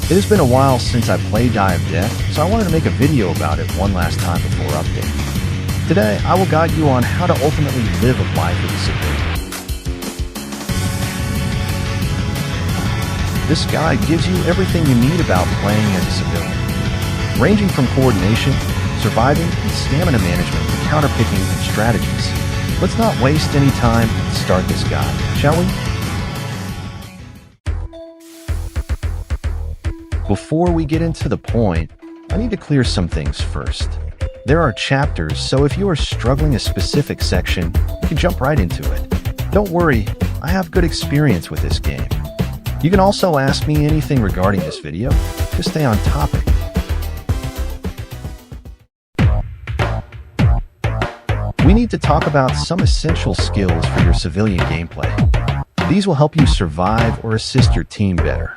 It has been a while since I played Die of Death, so I wanted to make a video about it one last time before update. Today, I will guide you on how to ultimately live a life as a civilian. This guide gives you everything you need about playing as a civilian, ranging from coordination, surviving, and stamina management to counterpicking and strategies. Let's not waste any time and start this guide, shall we? Before we get into the point, I need to clear some things first. There are chapters, so if you are struggling a specific section, you can jump right into it. Don't worry, I have good experience with this game. You can also ask me anything regarding this video. Just stay on topic. We need to talk about some essential skills for your civilian gameplay. These will help you survive or assist your team better.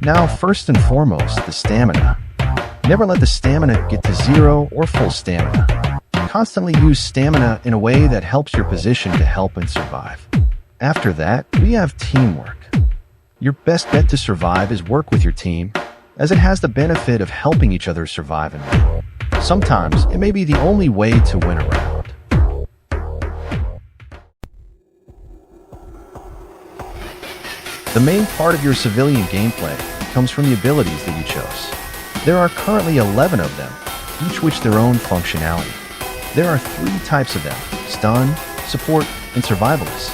Now, first and foremost, the stamina. Never let the stamina get to zero or full stamina. Constantly use stamina in a way that helps your position to help and survive. After that, we have teamwork. Your best bet to survive is work with your team, as it has the benefit of helping each other survive and win. Sometimes, it may be the only way to win a round. The main part of your civilian gameplay comes from the abilities that you chose. There are currently 11 of them, each with their own functionality. There are 3 types of them: stun, support, and survivalist.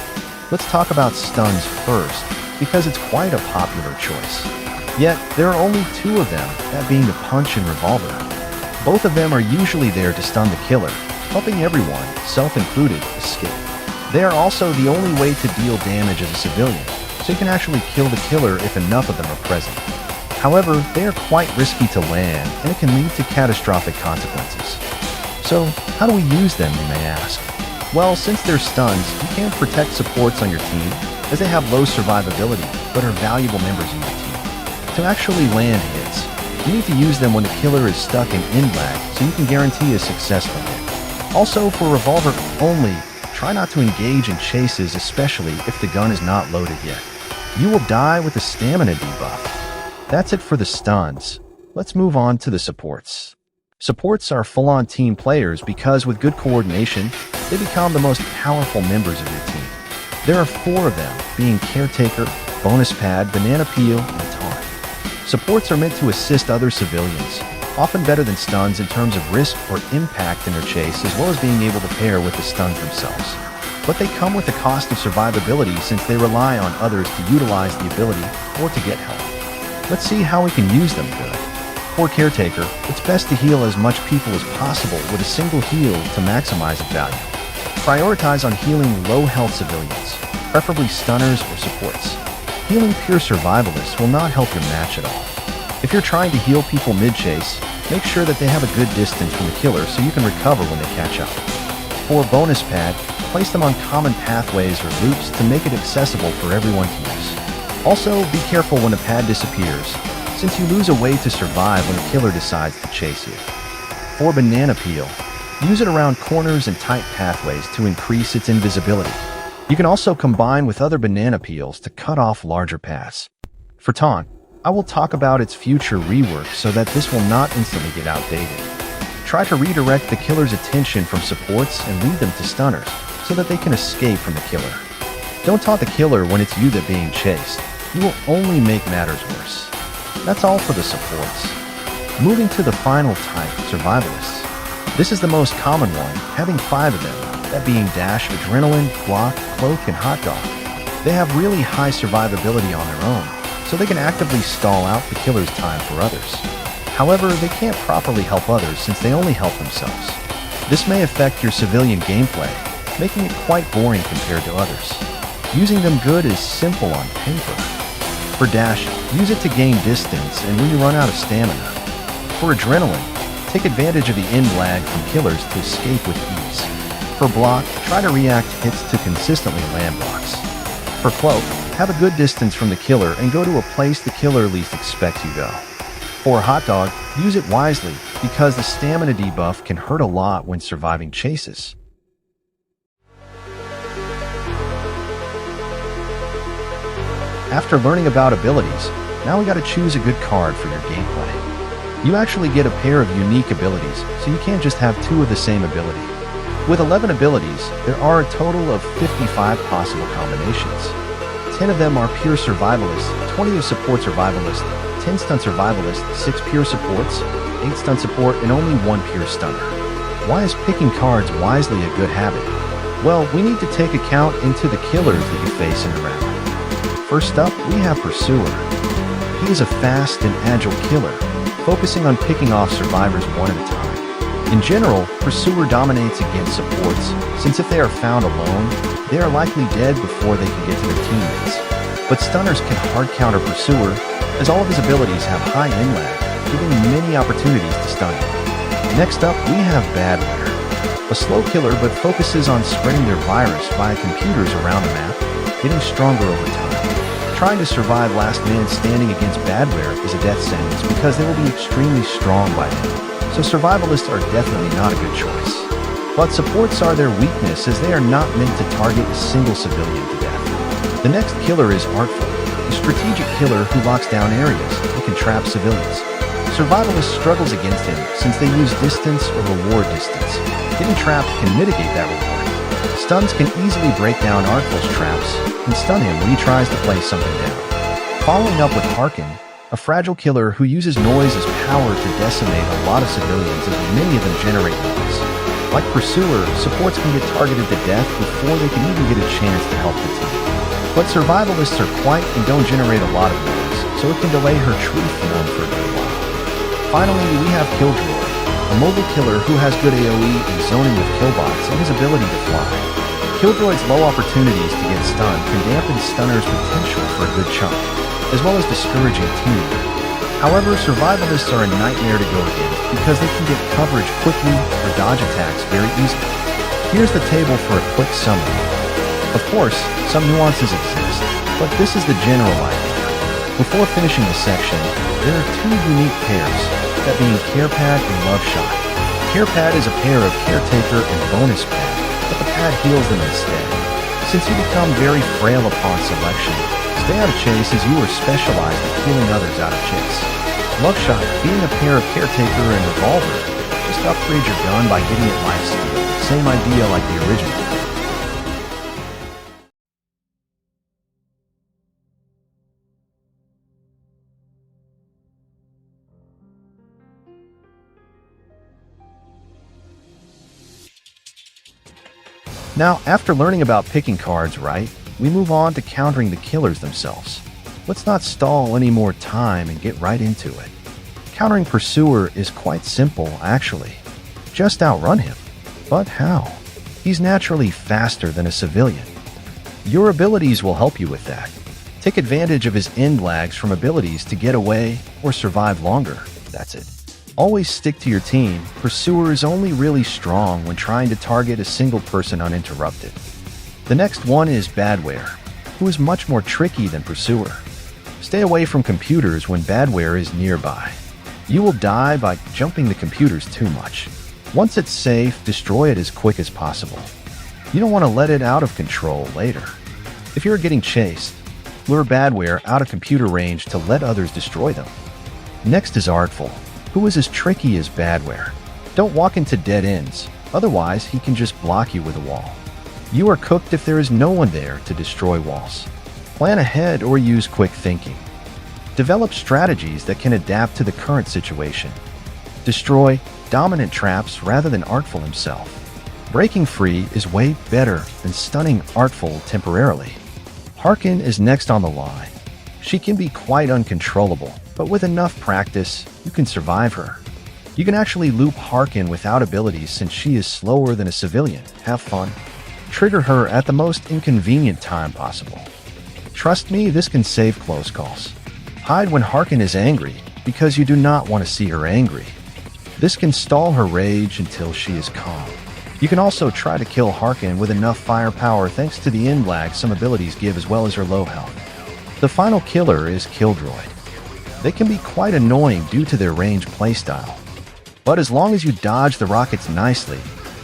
Let's talk about stuns first, because it's quite a popular choice. Yet, there are only 2 of them, that being the punch and revolver. Both of them are usually there to stun the killer, helping everyone, self-included, escape. They are also the only way to deal damage as a civilian, so you can actually kill the killer if enough of them are present. However, they are quite risky to land, and it can lead to catastrophic consequences. So, how do we use them, you may ask? Well, since they're stuns, you can protect supports on your team, as they have low survivability, but are valuable members of your team. To actually land hits, you need to use them when the killer is stuck in end lag, so you can guarantee a successful hit. Also, for revolver only, try not to engage in chases, especially if the gun is not loaded yet. You will die with the stamina debuff. That's it for the stuns. Let's move on to the supports. Supports are full-on team players because with good coordination, they become the most powerful members of your team. There are 4 of them, being Caretaker, Bonus Pad, Banana Peel, and Taunt. Supports are meant to assist other civilians, often better than stuns in terms of risk or impact in their chase, as well as being able to pair with the stuns themselves. But they come with the cost of survivability since they rely on others to utilize the ability or to get help. Let's see how we can use them good. For Caretaker, it's best to heal as much people as possible with a single heal to maximize its value. Prioritize on healing low-health civilians, preferably stunners or supports. Healing pure survivalists will not help your match at all. If you're trying to heal people mid-chase, make sure that they have a good distance from the killer so you can recover when they catch up. For Bonus Pad, place them on common pathways or loops to make it accessible for everyone to use. Also, be careful when a pad disappears, since you lose a way to survive when a killer decides to chase you. For Banana Peel, use it around corners and tight pathways to increase its invisibility. You can also combine with other banana peels to cut off larger paths. For Taunt, I will talk about its future rework so that this will not instantly get outdated. Try to redirect the killer's attention from supports and lead them to stunners so that they can escape from the killer. Don't taunt the killer when it's you that being chased. You will only make matters worse. That's all for the supports. Moving to the final type, survivalists. This is the most common one, having 5 of them, that being Dash, Adrenaline, Block, Cloak, and Hot Dog. They have really high survivability on their own, so they can actively stall out the killer's time for others. However, they can't properly help others since they only help themselves. This may affect your civilian gameplay, making it quite boring compared to others. Using them good is simple on paper. For Dash, use it to gain distance and when you run out of stamina. For Adrenaline, take advantage of the end lag from killers to escape with ease. For Block, try to react hits to consistently land blocks. For Cloak, have a good distance from the killer and go to a place the killer least expects you go. For Hot Dog, use it wisely because the stamina debuff can hurt a lot when surviving chases. After learning about abilities, Now we gotta choose a good card for your gameplay. You actually get a pair of unique abilities, so you can't just have two of the same ability. With 11 abilities, there are a total of 55 possible combinations. 10 of them are pure survivalist, 20 of support survivalist, 10 stun survivalist, 6 pure supports, 8 stun support, and only 1 pure stunner. Why is picking cards wisely a good habit? Well, we need to take account into the killers that you face in a round. First up, we have Pursuer. He is a fast and agile killer, focusing on picking off survivors one at a time. In general, Pursuer dominates against supports, since if they are found alone, they are likely dead before they can get to their teammates. But stunners can hard counter Pursuer, as all of his abilities have high in-lag, giving many opportunities to stun him. Next up, we have Badware. A slow killer but focuses on spreading their virus via computers around the map, getting stronger over time. Trying to survive last man standing against Badware is a death sentence because they will be extremely strong by then, so survivalists are definitely not a good choice. But supports are their weakness as they are not meant to target a single civilian to death. The next killer is Artful, a strategic killer who locks down areas and can trap civilians. Survivalist struggles against him since they use distance or reward distance. Getting trapped can mitigate that reward. Stuns can easily break down Artful's traps and stun him when he tries to play something down. Following up with Harkin, a fragile killer who uses noise as power to decimate a lot of civilians as many of them generate noise. Like Pursuer, supports can get targeted to death before they can even get a chance to help the team. But survivalists are quiet and don't generate a lot of noise, so it can delay her true form for a good while. Finally, we have Killjoy, a mobile killer who has good AoE and zoning with killbots and his ability to fly. Killjoy's low opportunities to get stunned can dampen Stunner's potential for a good chunk, as well as discouraging teamwork. However, survivalists are a nightmare to go against because they can get coverage quickly or dodge attacks very easily. Here's the table for a quick summary. Of course, some nuances exist, but this is the general idea. Before finishing this section, there are two unique pairs, that being Carepad and Loveshot. Carepad is a pair of Caretaker and Bonus Pad, but the pad heals them instead. Since you become very frail upon selection, stay out of chase as you are specialized at healing others out of chase. Loveshot, being a pair of Caretaker and Revolver, just upgrade your gun by giving it lifesteal, same idea like the original. Now, after learning about picking cards right, we move on to countering the killers themselves. Let's not stall any more time and get right into it. Countering Pursuer is quite simple, actually. Just outrun him. But how? He's naturally faster than a civilian. Your abilities will help you with that. Take advantage of his end lags from abilities to get away or survive longer. That's it. Always stick to your team. Pursuer is only really strong when trying to target a single person uninterrupted. The next one is Badware, who is much more tricky than Pursuer. Stay away from computers when Badware is nearby. You will die by jumping the computers too much. Once it's safe, destroy it as quick as possible. You don't want to let it out of control later. If you're getting chased, lure Badware out of computer range to let others destroy them. Next is Artful, who is as tricky as Badware. Don't walk into dead ends, otherwise he can just block you with a wall. You are cooked if there is no one there to destroy walls. Plan ahead or use quick thinking. Develop strategies that can adapt to the current situation. Destroy dominant traps rather than Artful himself. Breaking free is way better than stunning Artful temporarily. Harkin is next on the line. She can be quite uncontrollable, but with enough practice, you can survive her. You can actually loop Harkin without abilities since she is slower than a civilian. Have fun. Trigger her at the most inconvenient time possible. Trust me, this can save close calls. Hide when Harkin is angry, because you do not want to see her angry. This can stall her rage until she is calm. You can also try to kill Harkin with enough firepower thanks to the end lag some abilities give as well as her low health. The final killer is Killdroid. They can be quite annoying due to their range playstyle. But as long as you dodge the rockets nicely,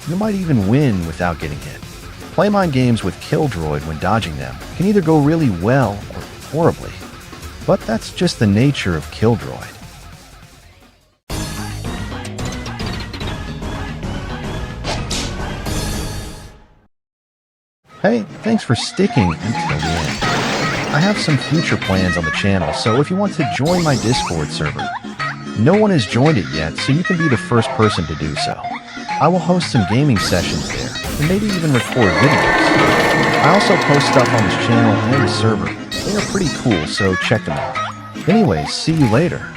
you might even win without getting hit. Play mind games with Killdroid when dodging them can either go really well or horribly. But that's just the nature of Kildroid. Hey, thanks for sticking until the end. I have some future plans on the channel, so if you want to join my Discord server, no one has joined it yet, so you can be the first person to do so. I will host some gaming sessions there, and maybe even record videos. I also post stuff on this channel and the server. They are pretty cool, so check them out. Anyways, see you later.